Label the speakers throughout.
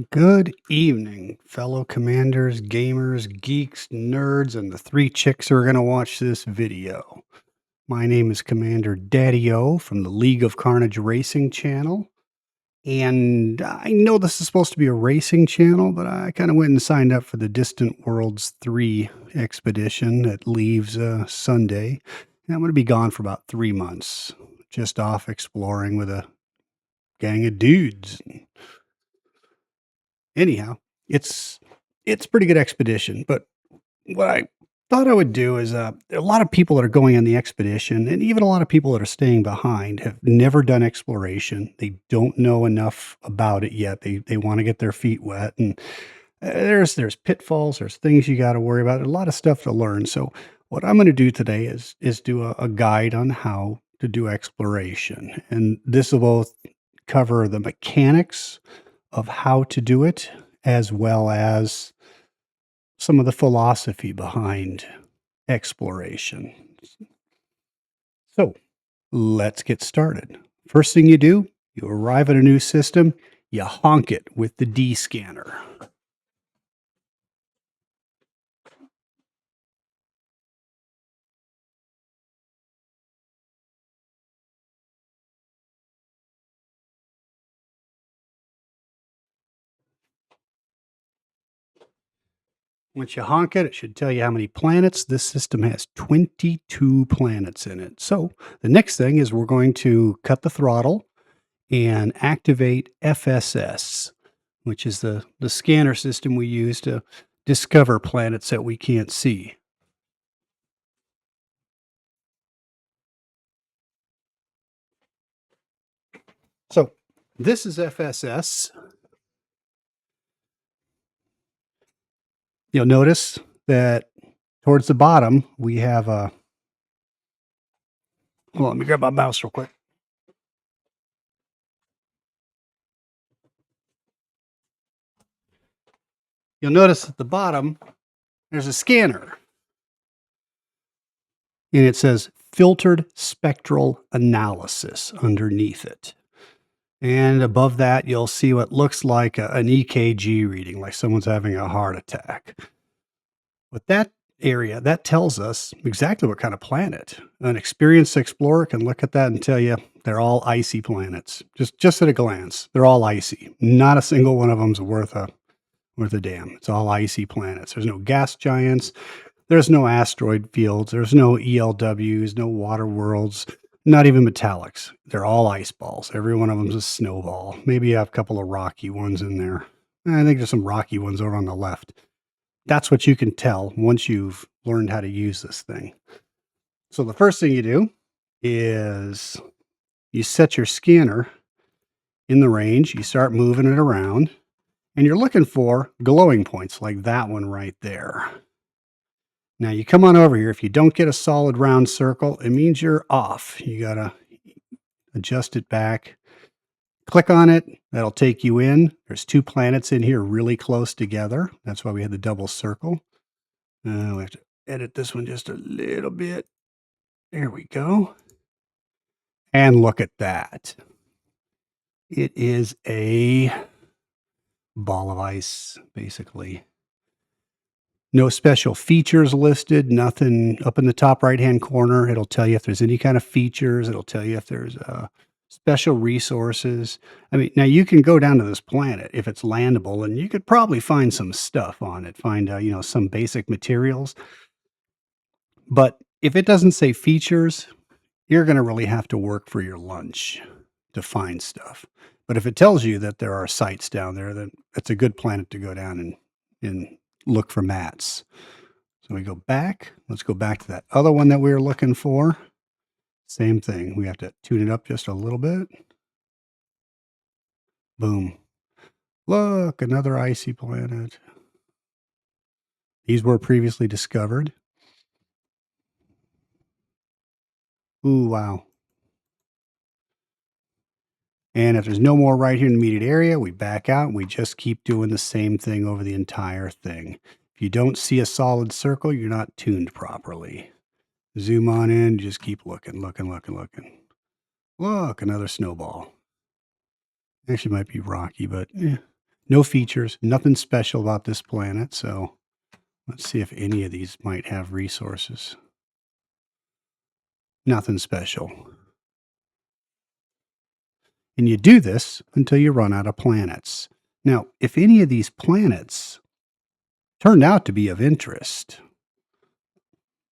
Speaker 1: Good evening, fellow commanders, gamers, geeks, nerds, and the three chicks who are going to watch this video. My name is Commander Daddy O from the League of Carnage Racing channel. And I know this is supposed to be a racing channel, but I kind of went and signed up for the Distant Worlds 3 expedition that leaves Sunday. And I'm going to be gone for about 3 months, just off exploring with a gang of dudes. Anyhow, it's it's a pretty good expedition, but what I thought I would do is, a lot of people that are going on the expedition, and even a lot of people that are staying behind, have never done exploration. They don't know enough about it yet. They want to get their feet wet, and there's pitfalls, there's things you got to worry about, a lot of stuff to learn. So what I'm going to do today is do a guide on how to do exploration, and this will both cover the mechanics of how to do it, as well as some of the philosophy behind exploration. So let's get started. First thing you do, you arrive at a new system, you honk it with the D scanner. Once you honk it, it should tell you how many planets. This system has 22 planets in it. So the next thing is we're going to cut the throttle and activate FSS, which is the scanner system we use to discover planets that we can't see. So this is FSS. You'll notice that towards the bottom, we have a. Well, let me grab my mouse real quick. You'll notice at the bottom, there's a scanner, and it says filtered spectral analysis underneath it. And above that, you'll see what looks like an EKG reading, like someone's having a heart attack. With that area, that tells us exactly what kind of planet. An experienced explorer can look at that and tell you they're all icy planets. Just at a glance, they're all icy. Not a single one of them's worth a damn. It's all icy planets. There's no gas giants. There's no asteroid fields. There's no ELWs, no water worlds, not even metallics. They're all ice balls. Every one of them's a snowball. Maybe you have a couple of rocky ones in there. I think there's some rocky ones over on the left. That's what you can tell once you've learned how to use this thing. So the first thing you do is you set your scanner in the range, you start moving it around, and you're looking for glowing points like that one right there. Now you come on over here. If you don't get a solid round circle, it means you're off. You got to adjust it back. Click on it. That'll take you in. There's two planets in here really close together. That's why we had the double circle. We have to edit this one just a little bit. There we go. And look at that. It is a ball of ice, basically. No special features listed, nothing up in the top right-hand corner. It'll tell you if there's any kind of features. It'll tell you if there's special resources. I mean, now you can go down to this planet if it's landable, and you could probably find some stuff on it, find some basic materials. But if it doesn't say features, you're going to really have to work for your lunch to find stuff. But if it tells you that there are sites down there, then it's a good planet to go down and look for mats. So we go back. Let's go back to that other one that we were looking for. Same thing. We have to tune it up just a little bit. Boom. Look, another icy planet. These were previously discovered. Ooh, wow. And if there's no more right here in the immediate area, we back out and we just keep doing the same thing over the entire thing. If you don't see a solid circle, you're not tuned properly. Zoom on in, just keep looking, looking, looking, looking. Look, another snowball. Actually might be rocky, but No features, nothing special about this planet. So let's see if any of these might have resources. Nothing special. And you do this until you run out of planets. Now, if any of these planets turned out to be of interest,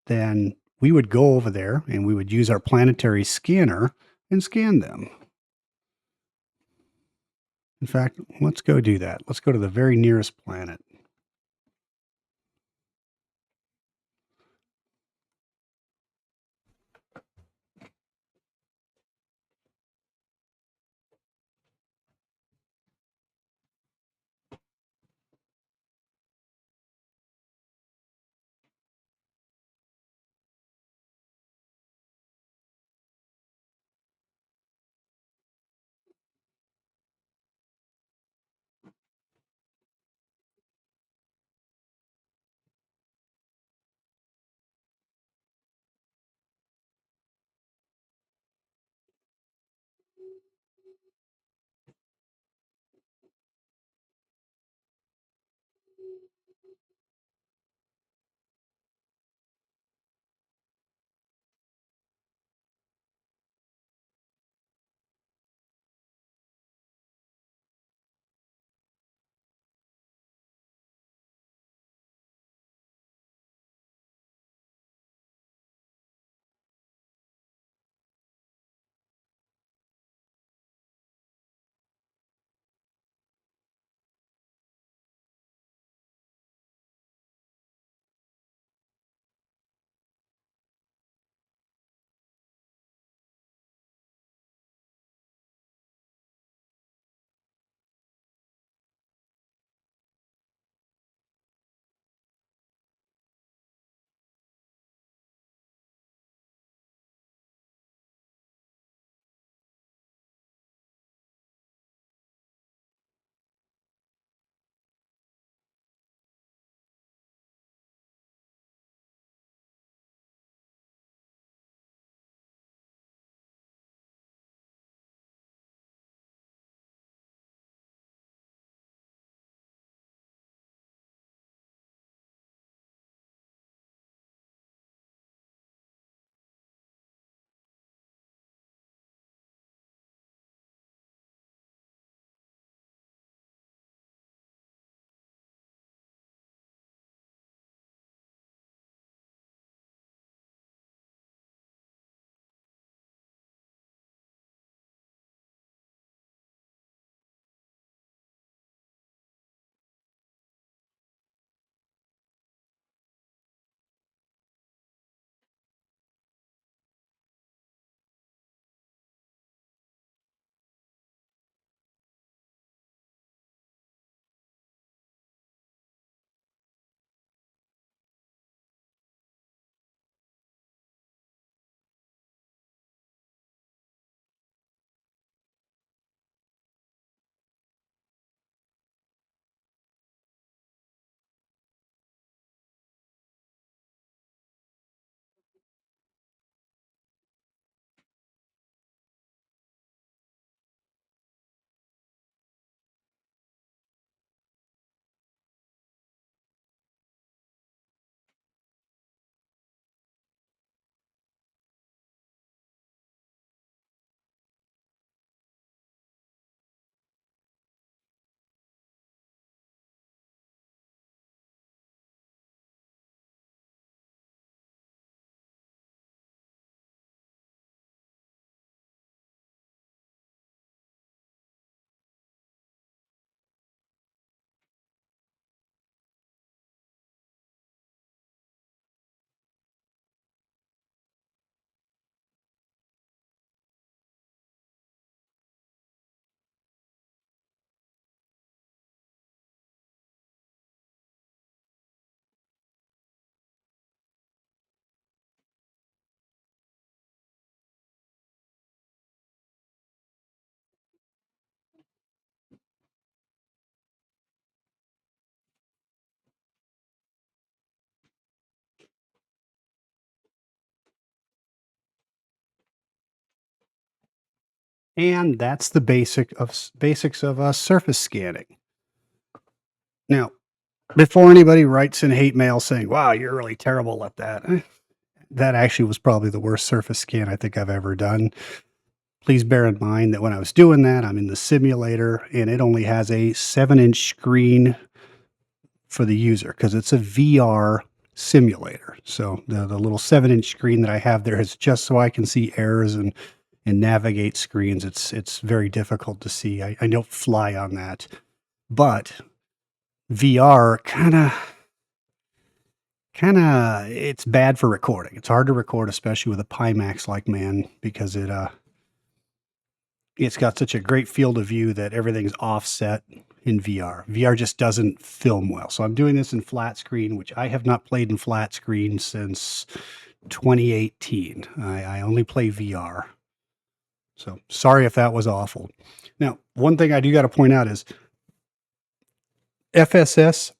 Speaker 1: then we would go over there and we would use our planetary scanner and scan them. In fact, let's go do that. Let's go to the very nearest planet. And that's the basics of surface scanning. Now, before anybody writes in hate mail saying, "Wow, you're really terrible at that," that actually was probably the worst surface scan I think I've ever done. Please bear in mind that when I was doing that, I'm in the simulator and it only has a 7-inch screen for the user because it's a VR simulator. So the little 7-inch screen that I have there is just so I can see errors and navigate screens. It's very difficult to see. I don't fly on that. But VR kinda it's bad for recording. It's hard to record, especially with a Pimax like man, because it's got such a great field of view that everything's offset in VR. VR just doesn't film well. So I'm doing this in flat screen, which I have not played in flat screen since 2018. I only play VR. So sorry if that was awful. Now, one thing I do got to point out is FSS,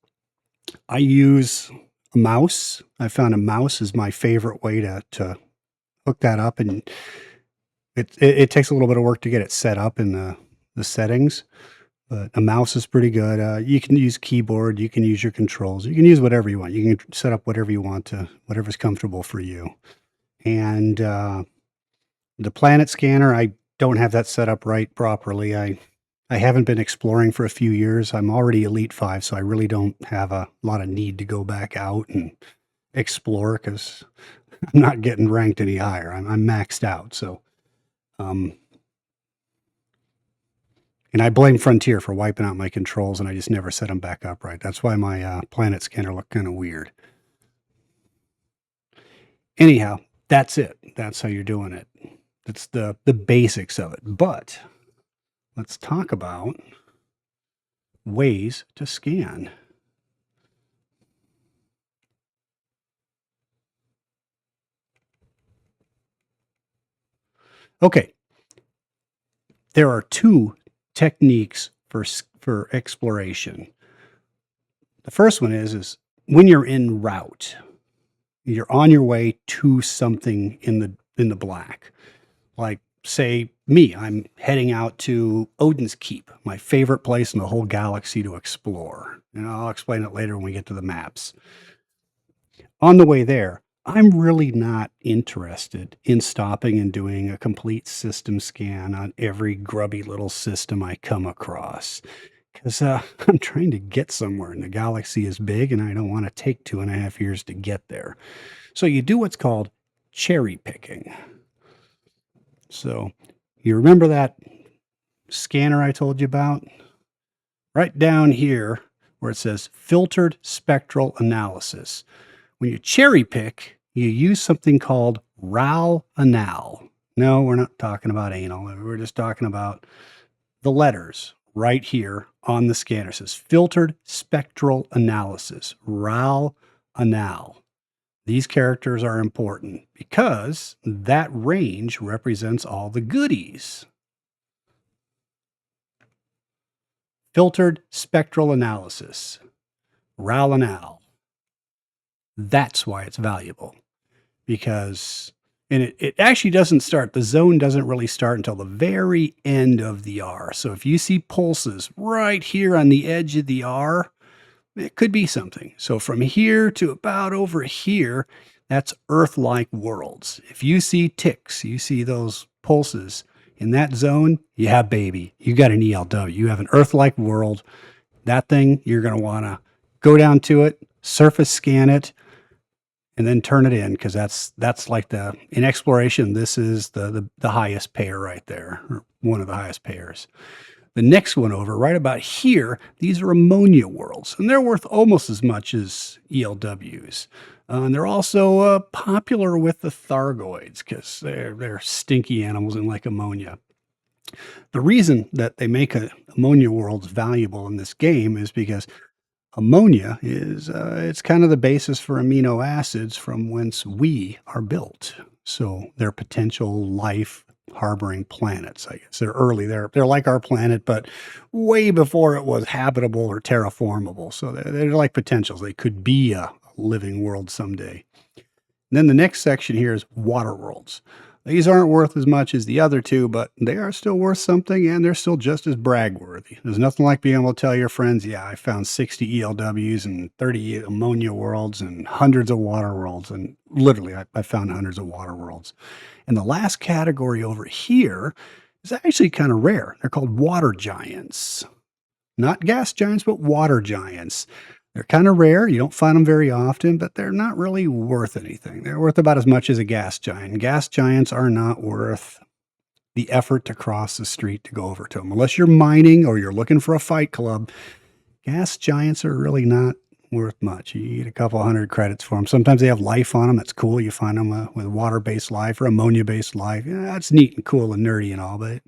Speaker 1: I use a mouse. I found a mouse is my favorite way to hook that up, and it takes a little bit of work to get it set up in the settings, but a mouse is pretty good. You can use keyboard, you can use your controls, you can use whatever you want. You can set up whatever you want to whatever's comfortable for you. And the planet scanner, I don't have that set up right properly. I haven't been exploring for a few years. I'm already Elite 5, so I really don't have a lot of need to go back out and explore because I'm not getting ranked any higher. I'm maxed out. So, and I blame Frontier for wiping out my controls, and I just never set them back up right. That's why my planet scanner looked kind of weird. Anyhow, that's it. That's how you're doing it. That's the basics of it. But let's talk about ways to scan. Okay. There are two techniques for exploration. The first one is when you're en route, you're on your way to something in the black. Like say me, I'm heading out to Odin's Keep, my favorite place in the whole galaxy to explore. And I'll explain it later when we get to the maps. On the way there, I'm really not interested in stopping and doing a complete system scan on every grubby little system I come across. Because I'm trying to get somewhere, and the galaxy is big, and I don't want to take 2.5 years to get there. So you do what's called cherry picking. So you remember that scanner I told you about? Right down here where it says filtered spectral analysis. When you cherry pick, you use something called RAL Anal. No, we're not talking about anal. We're just talking about the letters right here on the scanner. It says filtered spectral analysis, RAL Anal. These characters are important because that range represents all the goodies. Filtered spectral analysis, RAL Anal. That's why it's valuable, because and it actually doesn't start, the zone doesn't really start until the very end of the R. So if you see pulses right here on the edge of the R, it could be something. So from here to about over here, that's Earth-like worlds. If you see ticks, you see those pulses in that zone, yeah, baby, you got an ELW. You have an Earth-like world. That thing, you're going to want to go down to it, surface scan it, and then turn it in, because that's like in exploration, this is the highest payer right there, or one of the highest payers. The next one over, right about here, these are ammonia worlds, and they're worth almost as much as ELWs. And they're also popular with the Thargoids because they're stinky animals and like ammonia. The reason that they make ammonia worlds valuable in this game is because ammonia is it's kind of the basis for amino acids from whence we are built. So they're potential life harboring planets, I guess. They're early. They're like our planet, but way before it was habitable or terraformable. So they're like potentials. They could be a living world someday. And then the next section here is water worlds. These aren't worth as much as the other two, but they are still worth something and they're still just as brag-worthy. There's nothing like being able to tell your friends, yeah, I found 60 ELWs and 30 ammonia worlds and hundreds of water worlds. And literally, I found hundreds of water worlds. And the last category over here is actually kind of rare. They're called water giants. Not gas giants, but water giants. They're kind of rare. You don't find them very often, but they're not really worth anything. They're worth about as much as a gas giant. Gas giants are not worth the effort to cross the street to go over to them. Unless you're mining or you're looking for a fight club, gas giants are really not worth much. You get a couple hundred credits for them. Sometimes they have life on them. That's cool. You find them with water-based life or ammonia-based life. Yeah, that's neat and cool and nerdy and all, but it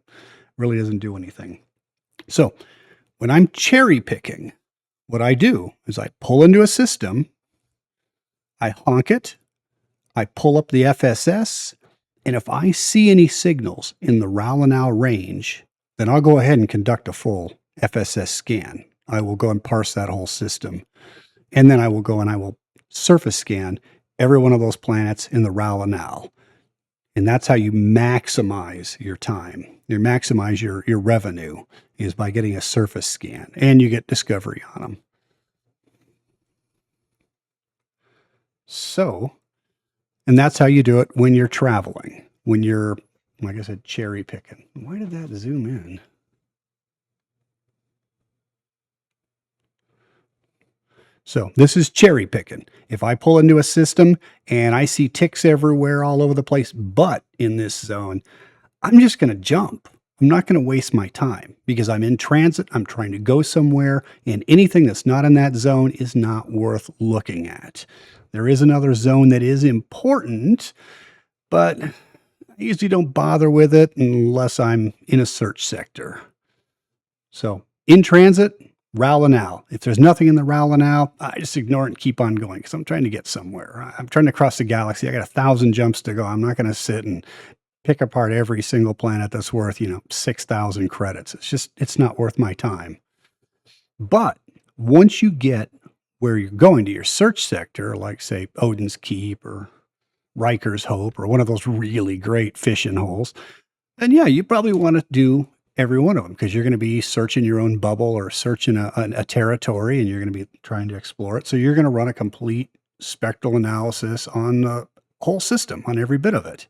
Speaker 1: really doesn't do anything. So when I'm cherry picking, what I do is I pull into a system, I honk it, I pull up the FSS, and if I see any signals in the Rallinow range, then I'll go ahead and conduct a full FSS scan. I will go and parse that whole system. And then I will go and I will surface scan every one of those planets in the Rallinow. And that's how you maximize your time. You maximize your revenue is by getting a surface scan, and you get discovery on them. So, and that's how you do it when you're traveling, when you're, like I said, cherry picking. Why did that zoom in? So this is cherry picking. If I pull into a system and I see ticks everywhere all over the place, but in this zone, I'm just going to jump. I'm not going to waste my time because I'm in transit. I'm trying to go somewhere, and anything that's not in that zone is not worth looking at. There is another zone that is important, but I usually don't bother with it unless I'm in a search sector. So in transit, Rallinow. If there's nothing in the Rallinow, I just ignore it and keep on going because I'm trying to get somewhere. I'm trying to cross the galaxy. I got 1,000 jumps to go. I'm not going to sit and pick apart every single planet that's worth, 6,000 credits. It's not worth my time. But once you get where you're going to your search sector, like say Odin's Keep or Riker's Hope or one of those really great fishing holes, then yeah, you probably want to do every one of them because you're going to be searching your own bubble or searching a territory, and you're going to be trying to explore it. So you're going to run a complete spectral analysis on the whole system, on every bit of it.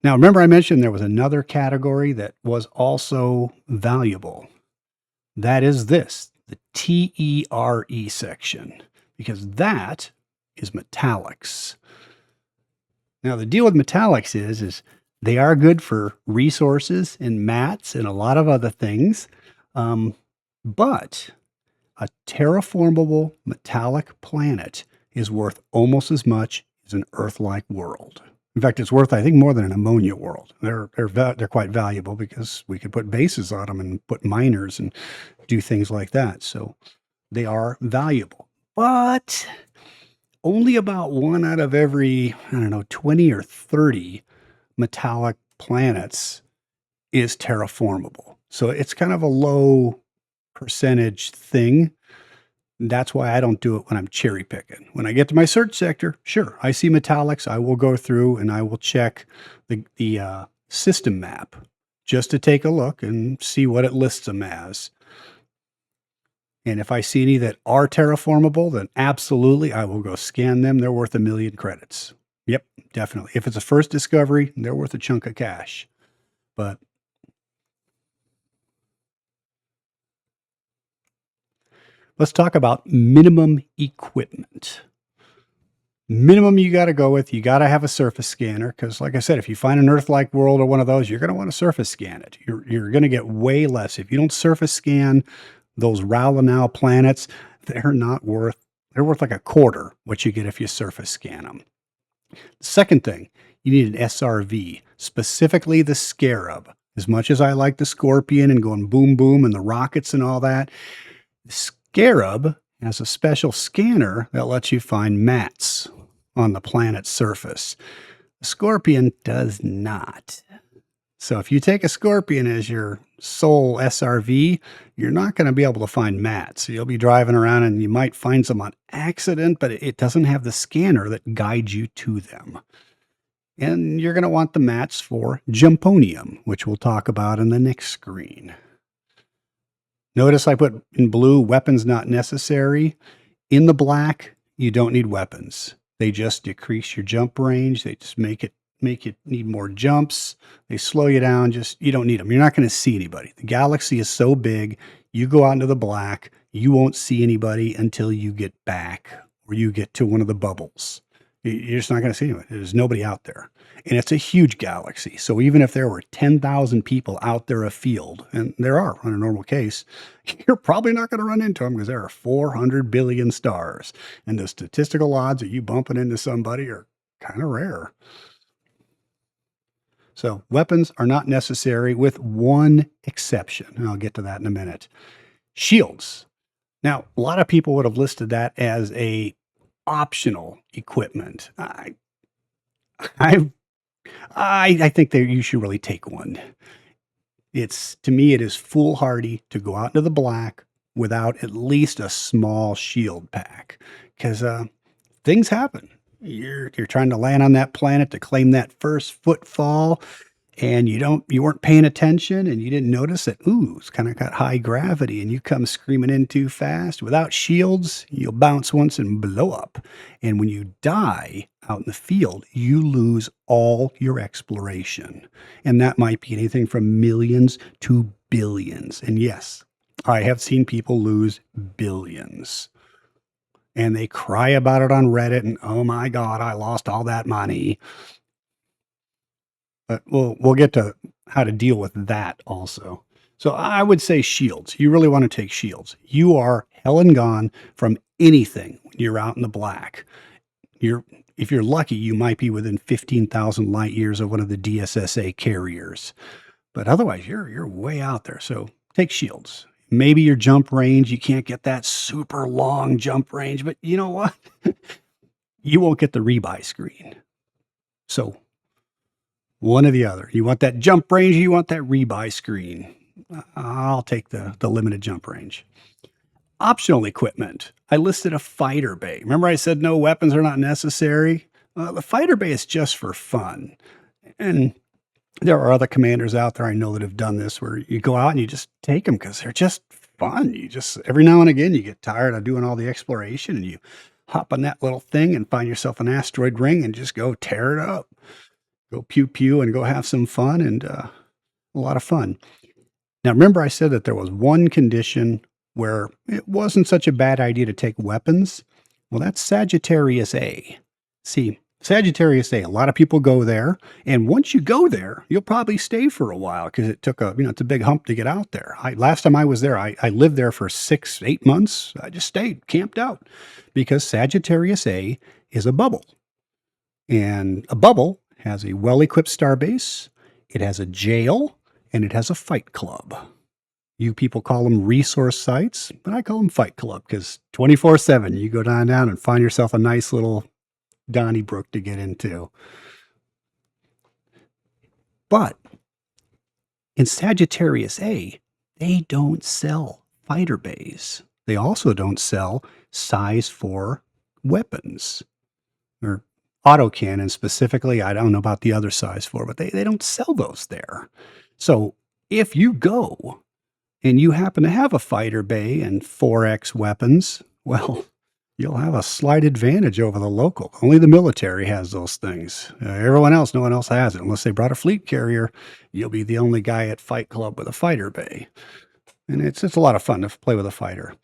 Speaker 1: Now, remember I mentioned there was another category that was also valuable. That is this, the TERE section, because that is metallics. Now, the deal with metallics is they are good for resources and mats and a lot of other things, but a terraformable metallic planet is worth almost as much as an Earth-like world. In fact, it's worth, I think, more than an ammonia world. They're quite valuable because we could put bases on them and put miners and do things like that. So they are valuable. But only about one out of every, 20 or 30 metallic planets is terraformable. So it's kind of a low percentage thing. That's why I don't do it when I'm cherry picking. When I get to my search sector, sure, I see metallics. I will go through and I will check the system map just to take a look and see what it lists them as. And if I see any that are terraformable, then absolutely I will go scan them. They're worth 1 million credits. Yep, definitely. If it's a first discovery, they're worth a chunk of cash. But let's talk about minimum equipment. Minimum you got to go with, you got to have a surface scanner because, like I said, if you find an Earth-like world or one of those, you're going to want to surface scan it. You're going to get way less. If you don't surface scan those Rallinow planets, they're worth like a quarter what you get if you surface scan them. Second thing, you need an SRV, specifically the Scarab. As much as I like the Scorpion and going boom, boom, and the rockets and all that, the Scarab has a special scanner that lets you find mats on the planet's surface. The Scorpion does not. So if you take a Scorpion as your sole SRV, you're not going to be able to find mats. You'll be driving around and you might find some on accident, but it doesn't have the scanner that guides you to them. And you're going to want the mats for jumponium, which we'll talk about in the next screen. Notice I put in blue, weapons not necessary. In the black, you don't need weapons. They just decrease your jump range. They just make you need more jumps. They slow you down. Just you don't need them. You're not going to see anybody. The galaxy is so big. You go out into the black, you won't see anybody until you get back or you get to one of the bubbles. You're just not going to see anyone. There's nobody out there. And it's a huge galaxy. So even if there were 10,000 people out there afield, and there are on a normal case, you're probably not going to run into them because there are 400 billion stars. And the statistical odds of you bumping into somebody are kind of rare. So weapons are not necessary with one exception. And I'll get to that in a minute. Shields. Now, a lot of people would have listed that as a optional equipment. I think that you should really take one. To me, it is foolhardy to go out into the black without at least a small shield pack because things happen. You're trying to land on that planet to claim that first footfall, and you weren't paying attention, and you didn't notice that. Ooh, it's kind of got high gravity, and you come screaming in too fast. Without shields, you'll bounce once and blow up. And when you die out in the field, you lose all your exploration, and that might be anything from millions to billions. And yes, I have seen people lose billions. And they cry about it on Reddit and, oh my God, I lost all that money. But we'll get to how to deal with that also. So I would say shields. You really want to take shields. You are hell and gone from anything when you're out in the black. If you're lucky, you might be within 15,000 light years of one of the DSSA carriers. But otherwise, you're way out there. So take shields. Maybe your jump range, you can't get that super long jump range, but you know what? You won't get the rebuy screen. So one or the other. You want that jump range, you want that rebuy screen. I'll take the limited jump range. Optional equipment. I listed a fighter bay. Remember I said no weapons are not necessary? The fighter bay is just for fun. And there are other commanders out there I know that have done this where you go out and you just take them because they're just fun. You just, every now and again, you get tired of doing all the exploration and you hop on that little thing and find yourself an asteroid ring and just go tear it up. Go pew pew and go have some fun and a lot of fun. Now, remember I said that there was one condition where it wasn't such a bad idea to take weapons? Well, that's Sagittarius A. See, Sagittarius A, a lot of people go there, and once you go there, you'll probably stay for a while because it took it's a big hump to get out there. Last time I was there, I lived there for 6-8 months. I just stayed, camped out, because Sagittarius A is a bubble. And a bubble has a well-equipped starbase, it has a jail, and it has a fight club. You people call them resource sites, but I call them fight club because 24/7 you go down and find yourself a nice little Donnybrook to get into. But in Sagittarius A, they don't sell fighter bays. They also don't sell size 4 weapons or autocannon specifically. I don't know about the other size 4, but they don't sell those there. So if you go and you happen to have a fighter bay and 4X weapons, well, you'll have a slight advantage over the local. Only the military has those things. Everyone else, no one else has it. Unless they brought a fleet carrier, you'll be the only guy at Fight Club with a fighter bay. And it's a lot of fun to play with a fighter.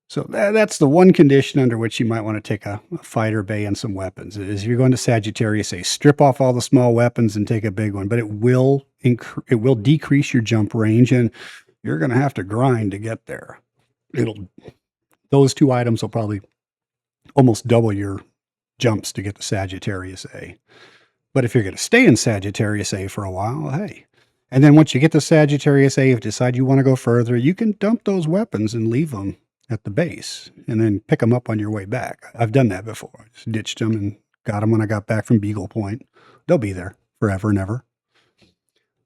Speaker 1: So that's the one condition under which you might want to take a fighter bay and some weapons. Is if you're going to Sagittarius A, strip off all the small weapons and take a big one. But it will decrease your jump range, and you're going to have to grind to get there. Those two items will probably almost double your jumps to get to Sagittarius A. But if you're going to stay in Sagittarius A for a while, hey. And then once you get to Sagittarius A, if you decide you want to go further, you can dump those weapons and leave them at the base and then pick them up on your way back. I've done that before. I just ditched them and got them when I got back from Beagle Point. They'll be there forever and ever.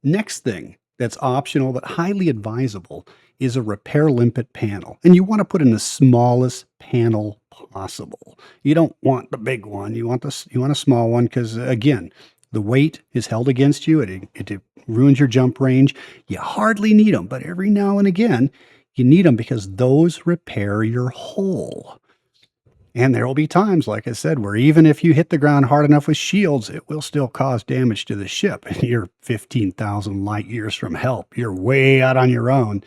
Speaker 1: Next thing that's optional but highly advisable is a repair limpet panel. And you want to put in the smallest panel possible. You don't want the big one. You want a small one because, again, The weight is held against you. It ruins your jump range. You hardly need them, but every now and again, you need them because those repair your hull. And there will be times, like I said, where even if you hit the ground hard enough with shields, it will still cause damage to the ship. And you're 15,000 light years from help. You're way out on your own.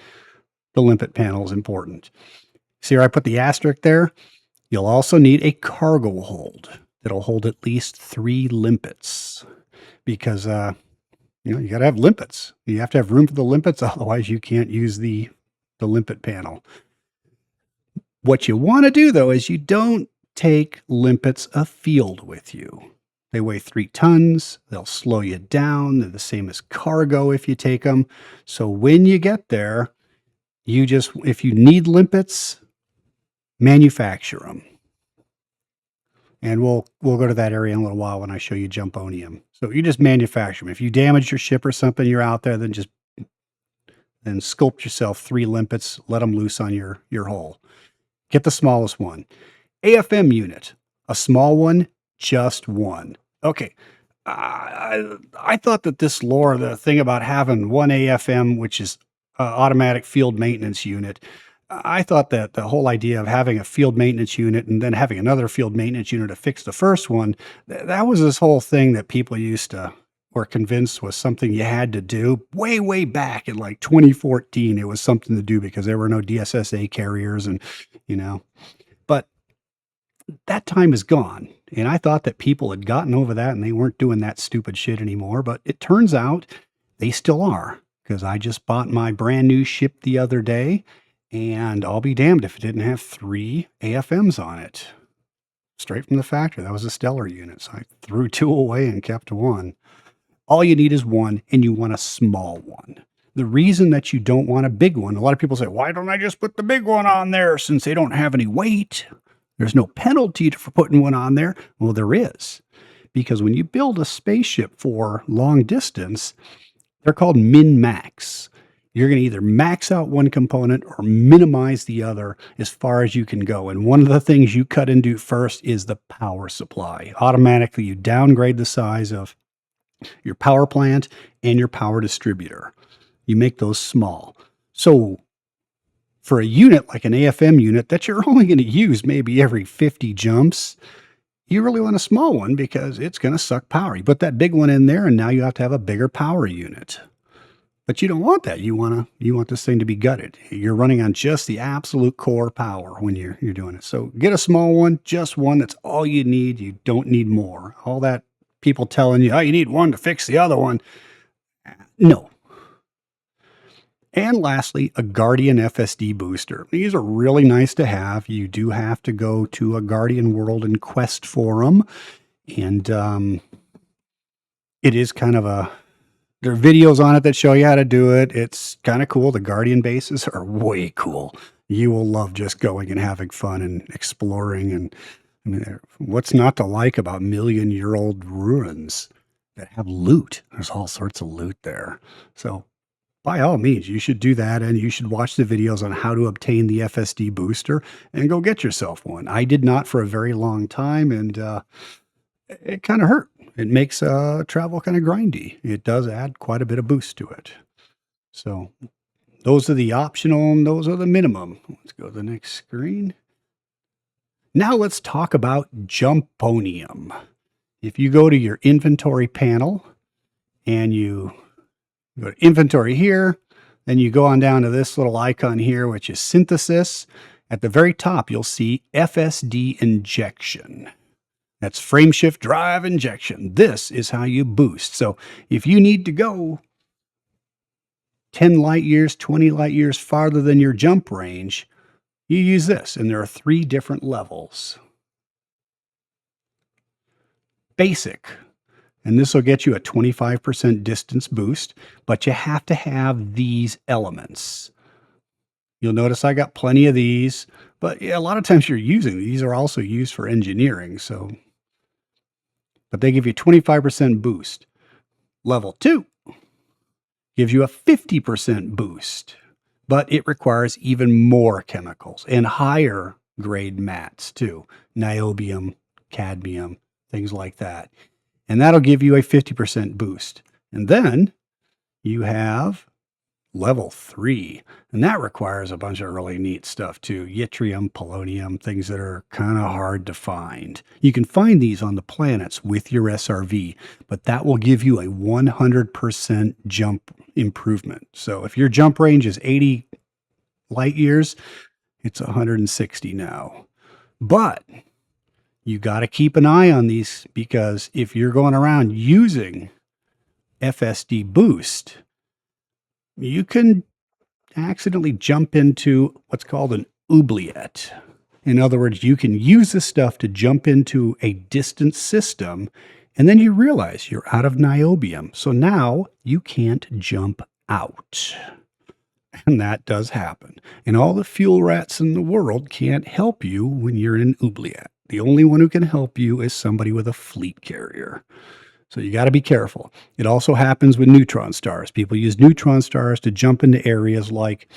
Speaker 1: The limpet panel is important. See where I put the asterisk there? You'll also need a cargo hold that'll hold at least 3 limpets because, you got to have limpets. You have to have room for the limpets, otherwise you can't use the limpet panel. What you want to do, though, is you don't take limpets afield with you. They weigh 3 tons. They'll slow you down. They're the same as cargo if you take them. So when you get there, if you need limpets, manufacture them. And we'll go to that area in a little while when I show you Jumponium. So you just manufacture them. If you damage your ship or something, you're out there, then sculpt yourself 3 limpets, let them loose on your hull. Get the smallest one. AFM unit, a small one, just one. Okay, I thought that this lore, the thing about having one AFM, which is automatic field maintenance unit, I thought that the whole idea of having a field maintenance unit and then having another field maintenance unit to fix the first one, that was this whole thing that people were convinced was something you had to do way, way back in like 2014. It was something to do because there were no DSSA carriers and, but that time is gone. And I thought that people had gotten over that and they weren't doing that stupid shit anymore. But it turns out they still are, because I just bought my brand new ship the other day and I'll be damned if it didn't have 3 AFMs on it. Straight from the factory. That was a Stellar unit. So I threw 2 away and kept 1. All you need is 1, and you want a small one. The reason that you don't want a big one, a lot of people say, why don't I just put the big one on there since they don't have any weight? There's no penalty for putting one on there. Well, there is. Because when you build a spaceship for long distance, they're called min-max. You're going to either max out one component or minimize the other as far as you can go. And one of the things you cut into first is the power supply. Automatically, you downgrade the size of your power plant and your power distributor. You make those small. So for a unit like an AFM unit that you're only going to use maybe every 50 jumps, you really want a small one because it's going to suck power. You put that big one in there and now you have to have a bigger power unit. But you don't want that. You want this thing to be gutted. You're running on just the absolute core power when you're doing it. So get a small one, just one. That's all you need. You don't need more. All that people telling you, oh, you need one to fix the other one. No. And lastly, a Guardian FSD booster. These are really nice to have. You do have to go to a Guardian World and quest for them. And it is kind of there are videos on it that show you how to do it. It's kind of cool. The Guardian bases are way cool. You will love just going and having fun and exploring. And I mean, what's not to like about million-year-old ruins that have loot? There's all sorts of loot there. So by all means, you should do that, and you should watch the videos on how to obtain the FSD booster and go get yourself one. I did not for a very long time, and it kind of hurt. It makes travel kind of grindy. It does add quite a bit of boost to it. So those are the optional and those are the minimum. Let's go to the next screen. Now let's talk about Jumponium. If you go to your inventory panel and you go to inventory here, then you go on down to this little icon here, which is synthesis. At the very top, you'll see FSD injection. That's frameshift drive injection. This is how you boost. So if you need to go 10 light years, 20 light years farther than your jump range, you use this. And there are 3 different levels. Basic. And this will get you a 25% distance boost, but you have to have these elements. You'll notice I got plenty of these, but yeah, a lot of times you're using these are also used for engineering. But they give you 25% boost. Level 2 gives you a 50% boost, but it requires even more chemicals and higher grade mats too. Niobium, cadmium, things like that. and that'll give you a 50% boost. And then you have level 3, and that requires a bunch of really neat stuff too. Yttrium, polonium, things that are kind of hard to find. You can find these on the planets with your SRV, but that will give you a 100% jump improvement. So if your jump range is 80 light years, it's 160 now. But you got to keep an eye on these, because if you're going around using FSD boost, you can accidentally jump into what's called an oubliette. In other words, you can use this stuff to jump into a distant system, and then you realize you're out of niobium. So now you can't jump out. And that does happen. And all the fuel rats in the world can't help you when you're in an oubliette. The only one who can help you is somebody with a fleet carrier. So you got to be careful. It also happens with neutron stars. People use neutron stars to jump into areas like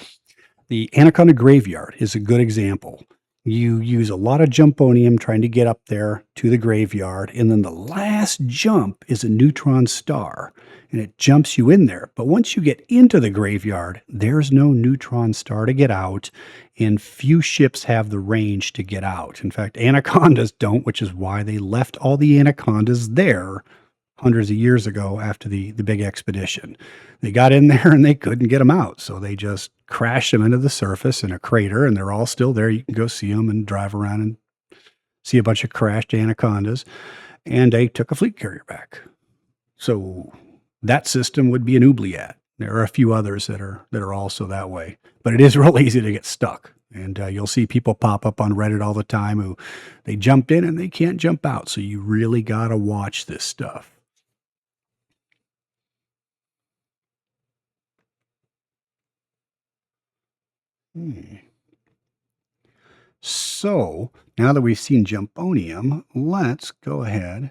Speaker 1: the Anaconda Graveyard is a good example. You use a lot of jumponium trying to get up there to the graveyard, and then the last jump is a neutron star, and it jumps you in there. But once you get into the graveyard, there's no neutron star to get out, and few ships have the range to get out. In fact, Anacondas don't, which is why they left all the Anacondas there hundreds of years ago after the big expedition. They got in there and they couldn't get them out, so they just crashed them into the surface in a crater, and they're all still there. You can go see them and drive around and see a bunch of crashed Anacondas, and they took a fleet carrier back. So that system would be an oubliette. There are a few others that are also that way, but it is real easy to get stuck. And you'll see people pop up on Reddit all the time who they jumped in and they can't jump out. So you really got to watch this stuff. So now that we've seen jumponium, let's go ahead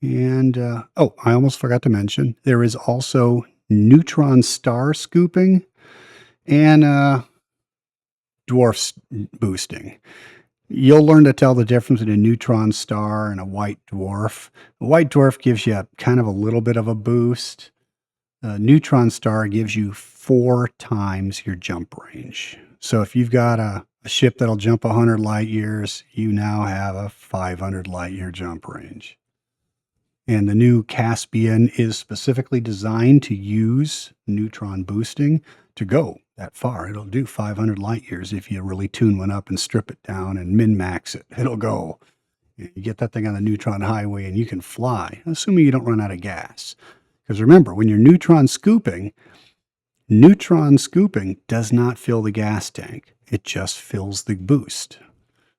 Speaker 1: and, oh, I almost forgot to mention, there is also neutron star scooping and dwarf boosting. You'll learn to tell the difference between a neutron star and a white dwarf. A white dwarf gives you kind of a little bit of a boost. A neutron star gives you 4 times your jump range. So if you've got a ship that'll jump 100 light years, you now have a 500 light year jump range. And the new Caspian is specifically designed to use neutron boosting to go that far. It'll do 500 light years if you really tune one up and strip it down and min-max it. It'll go. You get that thing on the neutron highway and you can fly, assuming you don't run out of gas. Because remember, when you're neutron scooping does not fill the gas tank. It just fills the boost.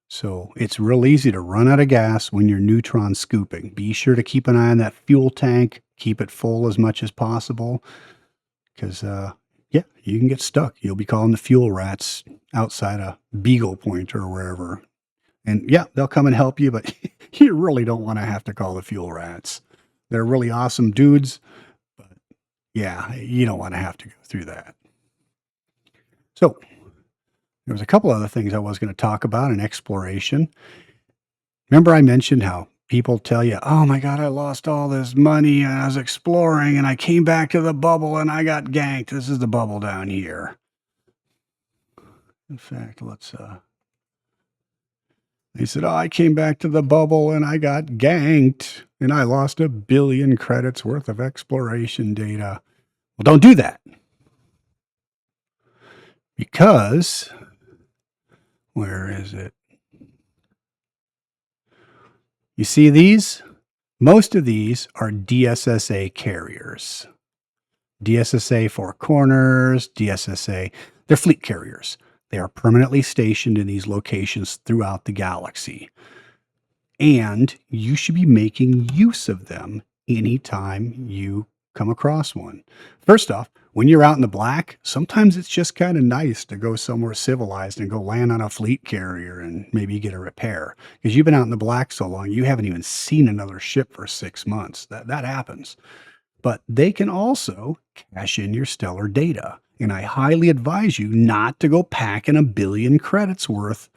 Speaker 1: So it's real easy to run out of gas when you're neutron scooping. Be sure to keep an eye on that fuel tank. Keep it full as much as possible. Because, yeah, you can get stuck. You'll be calling the fuel rats outside a Beagle Point or wherever. And, yeah, they'll come and help you, but you really don't want to have to call the fuel rats. They're really awesome dudes, but yeah, you don't want to have to go through that. So there was a couple other things I was going to talk about in exploration. Remember I mentioned how people tell you, oh my God, I lost all this money and I was exploring and I came back to the bubble and I got ganked. This is the bubble down here. In fact, they said, oh, I came back to the bubble and I got ganked and I lost 1 billion credits worth of exploration data. Well, don't do that. Because, where is it? You see these? Most of these are DSSA carriers. DSSA Four Corners, DSSA, they're fleet carriers. They are permanently stationed in these locations throughout the galaxy. And you should be making use of them anytime you come across one. First off, when you're out in the black, sometimes it's just kind of nice to go somewhere civilized and go land on a fleet carrier and maybe get a repair. Because you've been out in the black so long, you haven't even seen another ship for 6 months. That happens. But they can also cache in your stellar data. And I highly advise you not to go packing 1 billion credits worth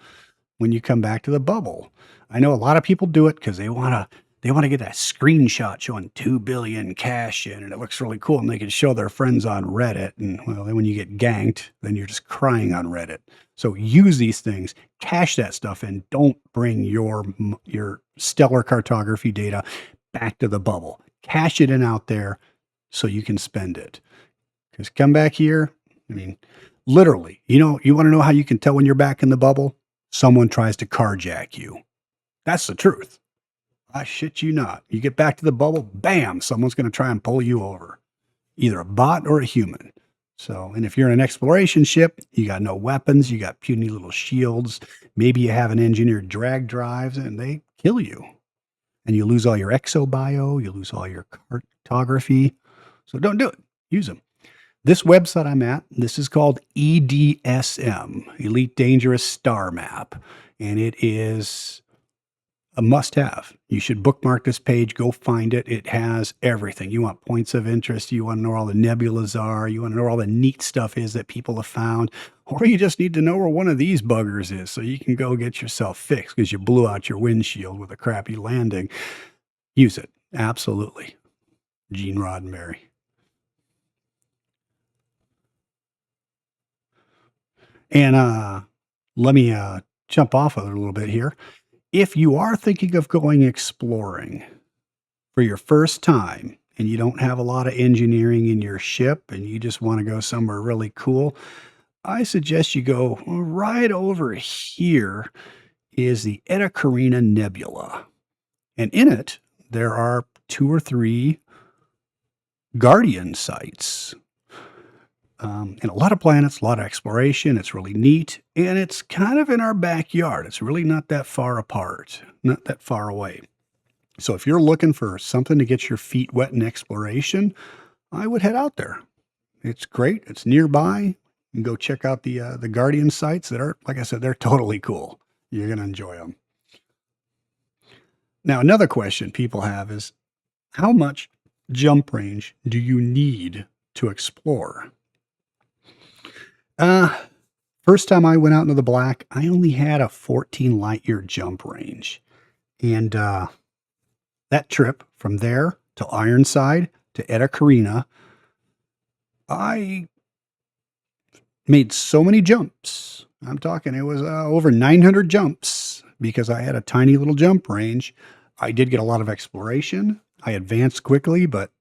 Speaker 1: when you come back to the bubble. I know a lot of people do it because they want to They want to get that screenshot showing 2 billion cash in, and it looks really cool, and they can show their friends on Reddit. And well, then when you get ganked, then you're just crying on Reddit. So use these things, cache that stuff in. Don't bring your stellar cartography data back to the bubble. Cache it in out there so you can spend it. Because come back here, I mean, literally, you want to know how you can tell when you're back in the bubble? Someone tries to carjack you. That's the truth. I shit you not. You get back to the bubble, bam, someone's going to try and pull you over, either a bot or a human. So, and if you're in an exploration ship, you got no weapons, you got puny little shields. Maybe you have an engineered drag drives and they kill you. And you lose all your exobio, you lose all your cartography. So don't do it. Use them. This website I'm at, this is called EDSM, Elite Dangerous Star Map, and it is a must-have. You should bookmark this page, go find it. It has everything. You want points of interest, you want to know where all the nebulas are, you want to know where all the neat stuff is that people have found, or you just need to know where one of these buggers is so you can go get yourself fixed because you blew out your windshield with a crappy landing. Use it. Absolutely. Gene Roddenberry. And let me jump off of it a little bit here. If you are thinking of going exploring for your first time and you don't have a lot of engineering in your ship and you just want to go somewhere really cool, I suggest you go right over here is the Eta Carina Nebula. And in it, there are 2 or 3 Guardian sites. And a lot of planets, a lot of exploration. It's really neat. And it's kind of in our backyard. It's really not that far apart, not that far away. So if you're looking for something to get your feet wet in exploration, I would head out there. It's great. It's nearby. You can go check out the Guardian sites that are, like I said, they're totally cool. You're going to enjoy them. Now, another question people have is, how much jump range do you need to explore? First time I went out into the black, I only had a 14 light year jump range. And that trip from there to Ironside to Eta Carina, I made so many jumps. I'm talking, it was over 900 jumps because I had a tiny little jump range. I did get a lot of exploration. I advanced quickly, but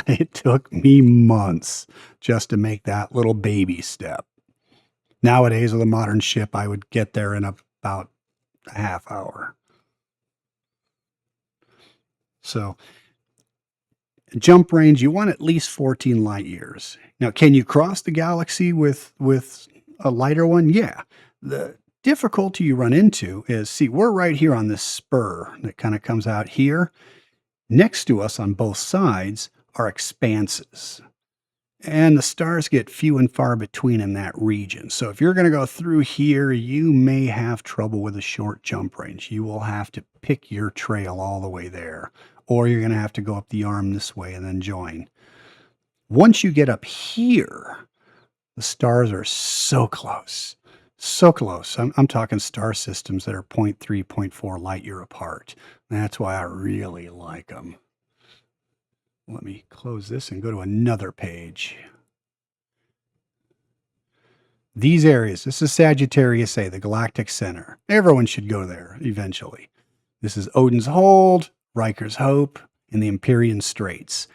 Speaker 1: it took me months just to make that little baby step. Nowadays, with a modern ship, I would get there in about a half hour. So, jump range, you want at least 14 light years. Now, can you cross the galaxy with a lighter one? Yeah. The difficulty you run into is, see, we're right here on this spur that kind of comes out here. Next to us on both sides are expanses. And the stars get few and far between in that region. So if you're going to go through here, you may have trouble with a short jump range. You will have to pick your trail all the way there, or you're going to have to go up the arm this way and then join. Once you get up here, the stars are so close. So close. I'm talking star systems that are 0.3, 0.4 light year apart. That's why I really like them. Let me close this and go to another page. These areas, this is Sagittarius A, the galactic center. Everyone should go there eventually. This is Odin's Hold, Riker's Hope, and the Empyrean Straits.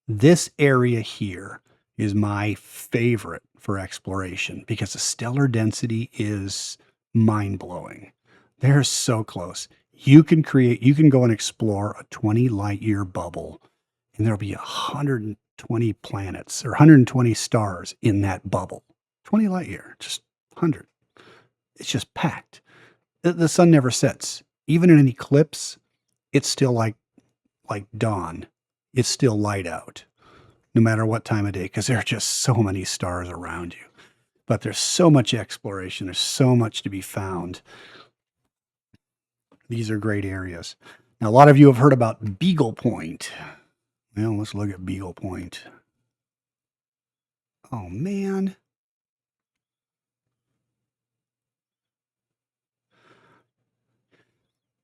Speaker 1: This area here is my favorite for exploration because the stellar density is mind-blowing. They're so close. You can go and explore a 20 light year bubble, and there'll be 120 planets or 120 stars in that bubble. 20 light year, just 100. It's just packed. The sun never sets. Even in an eclipse, it's still like dawn. It's still light out, no matter what time of day, because there are just so many stars around you. But there's so much exploration. There's so much to be found. These are great areas. Now, a lot of you have heard about Beagle Point. Well, let's look at Beagle Point. Oh, man.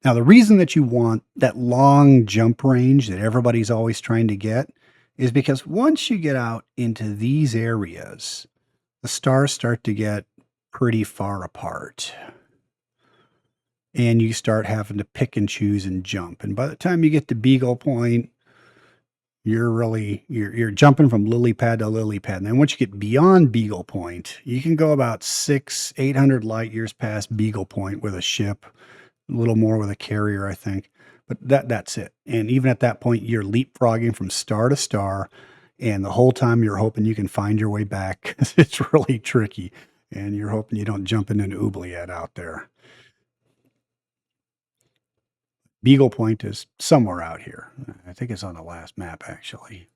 Speaker 1: Now, the reason that you want that long jump range that everybody's always trying to get is because once you get out into these areas, the stars start to get pretty far apart and you start having to pick and choose and jump. And by the time you get to Beagle Point, you're jumping from lily pad to lily pad. And then once you get beyond Beagle Point, you can go about 800 light years past Beagle Point with a ship, a little more with a carrier, I think. But that's it. And even at that point, you're leapfrogging from star to star. And the whole time you're hoping you can find your way back. It's really tricky. And you're hoping you don't jump into an oubliette out there. Beagle Point is somewhere out here. I think it's on the last map, actually.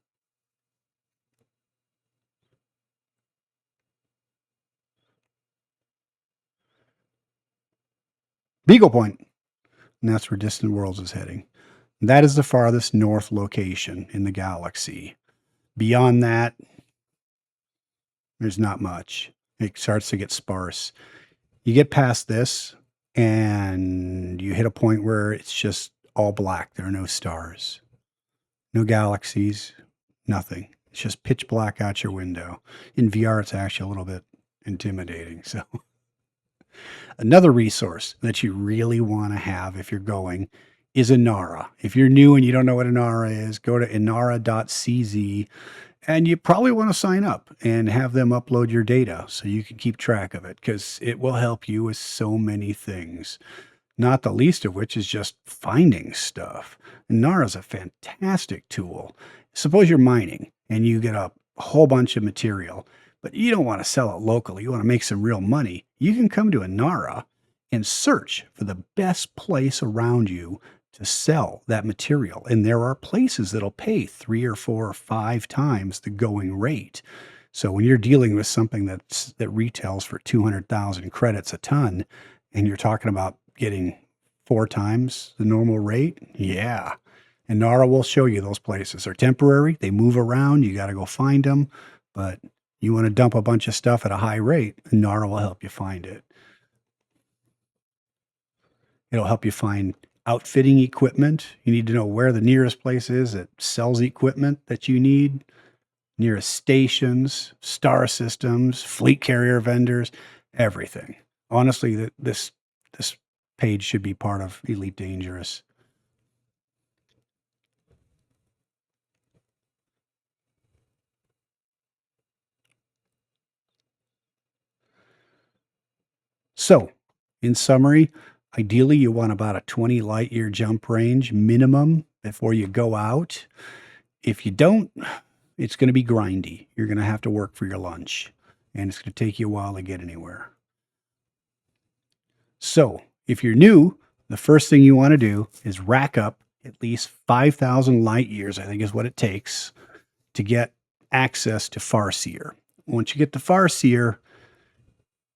Speaker 1: Beagle Point. And that's where Distant Worlds is heading. That is the farthest north location in the galaxy. Beyond that, there's not much. It starts to get sparse. You get past this, and you hit a point where it's just all black. There are no stars, no galaxies, nothing. It's just pitch black out your window. In VR, it's actually a little bit intimidating. So, another resource that you really want to have if you're going is Inara. If you're new and you don't know what Inara is, go to inara.cz. And you probably want to sign up and have them upload your data so you can keep track of it because it will help you with so many things, not the least of which is just finding stuff. Inara is a fantastic tool. Suppose you're mining and you get a whole bunch of material, but you don't want to sell it locally. You want to make some real money. You can come to Inara and search for the best place around you to sell that material. And there are places that'll pay 3 or 4 or 5 times the going rate. So when you're dealing with something that retails for 200,000 credits a ton, and you're talking about getting 4 times the normal rate, yeah. And Nara will show you those places. They're temporary. They move around. You got to go find them. But you want to dump a bunch of stuff at a high rate, and Nara will help you find it. It'll help you find outfitting equipment. You need to know where the nearest place is that sells equipment that you need, nearest stations, star systems, fleet carrier vendors, everything. Honestly, this page should be part of Elite Dangerous. So, in summary, ideally you want about a 20 light year jump range minimum before you go out. If you don't, it's going to be grindy. You're going to have to work for your lunch, and it's going to take you a while to get anywhere. So, if you're new, the first thing you want to do is rack up at least 5,000 light years, I think is what it takes to get access to Farseer. Once you get to Farseer,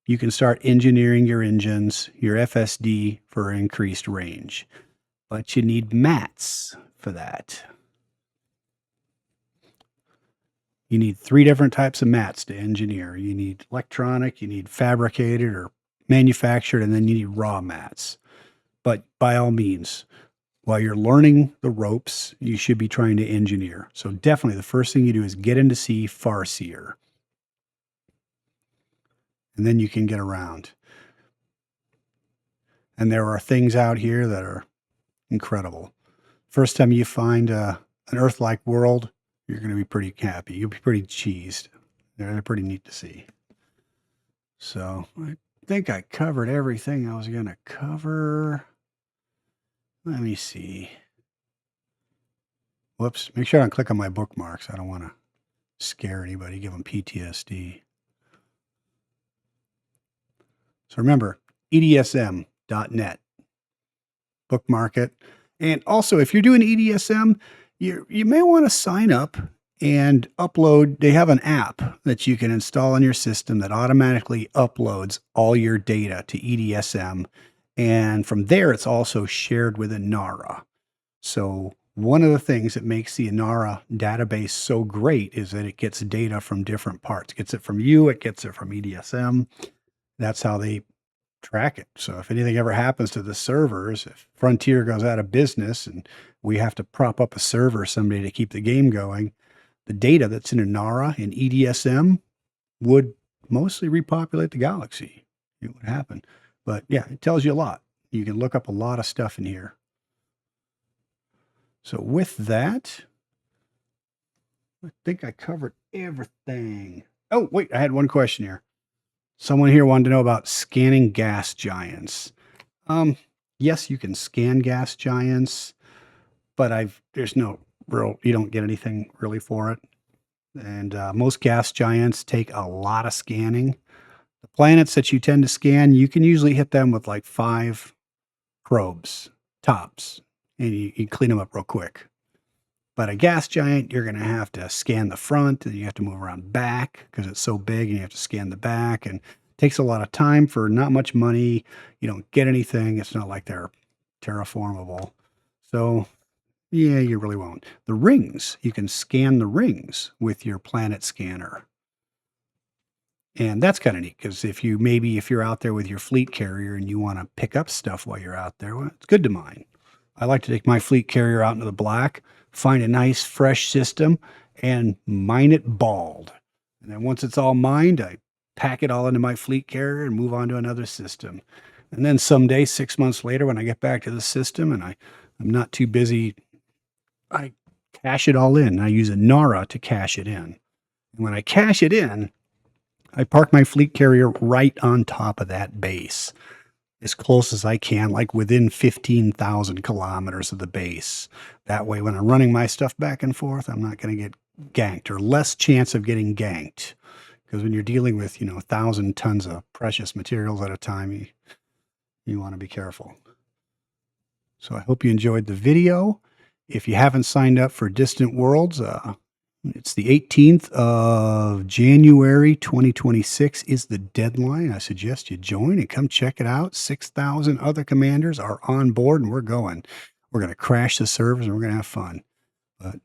Speaker 1: you can start engineering your engines, your FSD for increased range. But you need mats for that. You need 3 different types of mats to engineer. You need electronic, you need fabricated or manufactured, and then you need raw mats. But by all means, while you're learning the ropes, you should be trying to engineer. So definitely the first thing you do is get in to see Farseer. And then you can get around. And there are things out here that are incredible. First time you find an Earth-like world, you're going to be pretty happy. You'll be pretty cheesed. They're pretty neat to see. So I think I covered everything I was going to cover. Let me see. Whoops. Make sure I don't click on my bookmarks. I don't want to scare anybody, give them PTSD. So remember, EDSM.net. Bookmark it. And also, if you're doing EDSM, you may want to sign up and upload. They have an app that you can install on your system that automatically uploads all your data to EDSM. And from there, it's also shared with Inara. So one of the things that makes the Inara database so great is that it gets data from different parts. It gets it from you, it gets it from EDSM. That's how they track it. So if anything ever happens to the servers, if Frontier goes out of business and we have to prop up a server someday to keep the game going, the data that's in Inara and EDSM would mostly repopulate the galaxy. It would happen. But yeah, it tells you a lot. You can look up a lot of stuff in here. So with that, I think I covered everything. Oh, wait, I had one question here. Someone here wanted to know about scanning gas giants. Yes, you can scan gas giants, but there's no real, you don't get anything really for it. And most gas giants take a lot of scanning. The planets that you tend to scan, you can usually hit them with like 5 probes, tops, and you clean them up real quick. But a gas giant, you're going to have to scan the front, and you have to move around back because it's so big, and you have to scan the back, and it takes a lot of time for not much money. You don't get anything. It's not like they're terraformable. So yeah, you really won't. The rings, you can scan the rings with your planet scanner. And that's kind of neat because if you're out there with your fleet carrier and you want to pick up stuff while you're out there, well, it's good to mine. I like to take my fleet carrier out into the black, find a nice fresh system, and mine it bald. And then once it's all mined, I pack it all into my fleet carrier and move on to another system. And then someday, 6 months later, when I get back to the system and I'm not too busy, I cash it all in. I use a Nara to cash it in. And when I cash it in, I park my fleet carrier right on top of that base, as close as I can, like within 15,000 kilometers of the base. That way, when I'm running my stuff back and forth, I'm not going to get ganked, or less chance of getting ganked. Because when you're dealing with, 1,000 tons of precious materials at a time, you want to be careful. So I hope you enjoyed the video. If you haven't signed up for Distant Worlds, it's the 18th of January, 2026 is the deadline. I suggest you join and come check it out. 6,000 other commanders are on board, and we're going. We're going to crash the servers, and we're going to have fun. But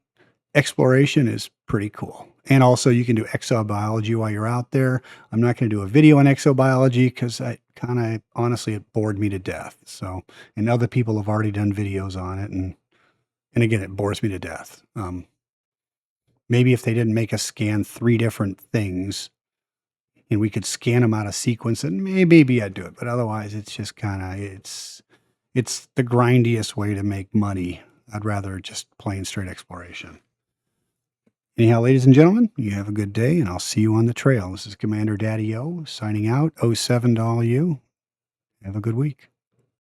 Speaker 1: exploration is pretty cool. And also, you can do exobiology while you're out there. I'm not going to do a video on exobiology because honestly, it bored me to death. So, and other people have already done videos on it, and again, it bores me to death. Maybe if they didn't make us scan 3 different things and we could scan them out of sequence, and maybe I'd do it. But otherwise, it's just it's the grindiest way to make money. I'd rather just plain straight exploration. Anyhow, ladies and gentlemen, you have a good day, and I'll see you on the trail. This is Commander Daddy O signing out. 07 to all you. Have a good week.